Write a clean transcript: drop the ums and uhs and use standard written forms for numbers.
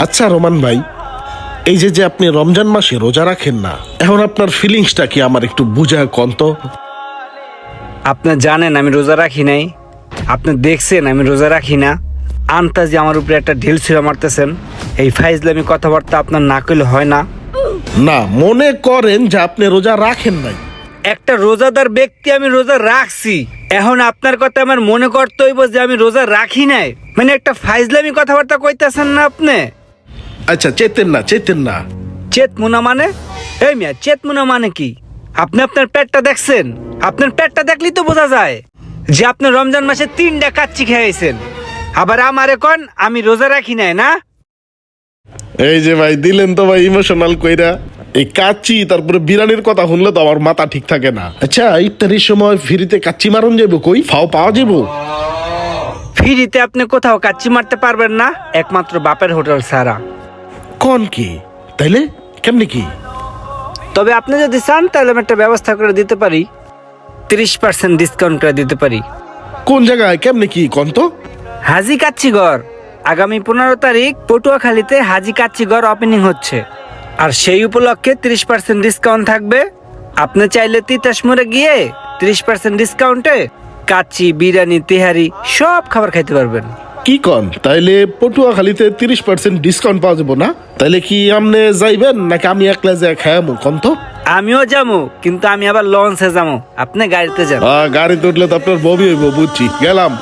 আচ্ছা রোমান ভাই, এই যে যে আপনি রমজান মাসে রোজা রাখেন না, এখন আপনার ফিলিংসটা কি আমার একটু বুঝায় কোন তো। আপনি জানেন আমি রোজা রাখি নাই, আপনি দেখছেন আমি রোজা রাখি না, আন্তাজি আমার উপরে একটা ঢিল ছুঁড়ে মারতেছেন। এই ফাইজলামি কথাবার্তা আপনার না কইলে হয় না। না, মনে করেন যে আপনি রোজা রাখেন নাই। একটা রোজাদার ব্যক্তি আমি রোজা রাখছি, এখন আপনার কথা আমার মনে করতে হইব যে আমি রোজা রাখি নাই, মানে একটা ফাইজলামি কথাবার্তা কইতেছেন না আপনি। আচ্ছা চেতেন না। চেতমুনা মানে? এই মিয়া, চেতমুনা মানে কি? আপনি আপনার পেটটা দেখছেন? আপনার পেটটা দেখলেই তো বোঝা যায় যে আপনি রমজান মাসে 3টা কাচ্চি খেয়েছেন, আবার আমারে কোন আমি রোজা রাখি নাই না। এই যে ভাই দিলেন তো ভাই ইমোশনাল কইরা। এই কাচ্চি তারপরে বিরিয়ানির কথা শুনলে তো আমার মাথা ঠিক থাকে না। আচ্ছা ইফতারির সময় ফ্রিতে কাচ্চি মারন যাবো, কই ফাও পাওয়া যাবো? ফ্রিতে আপনি কোথাও কাচ্চি মারতে পারবেন না, একমাত্র বাপের হোটেল ছাড়া। কোন কি তাইলে কেমনি কি? তবে আপনি যদি চান তাহলে আমি একটা ব্যবস্থা করে দিতে পারি, 30% ডিসকাউন্ট করে দিতে পারি। কোন জায়গায় কেমনি কি কোন তো? হাজি কাচ্চিঘর আগামী 15 তারিখ পটুয়াখালীতে হাজি কাচ্চিঘর ওপেনিং হচ্ছে, আর সেই উপলক্ষে 30% ডিসকাউন্ট থাকবে। আপনি চাইলে তিতাস মোড়ে গিয়ে 30% ডিসকাউন্টে কাচ্চি, বিরিয়ানি, তেহারি সব খাবার খাইতে পারবেন। কি কন, তাইলে পটুয়াখালীতে 30% ডিসকাউন্ট পাওয়া যাবো না? তাইলে কি আপনি যাইবেন নাকি আমি একলা যাই খায়ামু কোন তো? আমিও যাবো, কিন্তু আমি আবার লঞ্চে যাবো, আপনি গাড়িতে যান। গাড়িতে উঠলে তো আপনার বমি হইব, বুঝছি, গেলাম।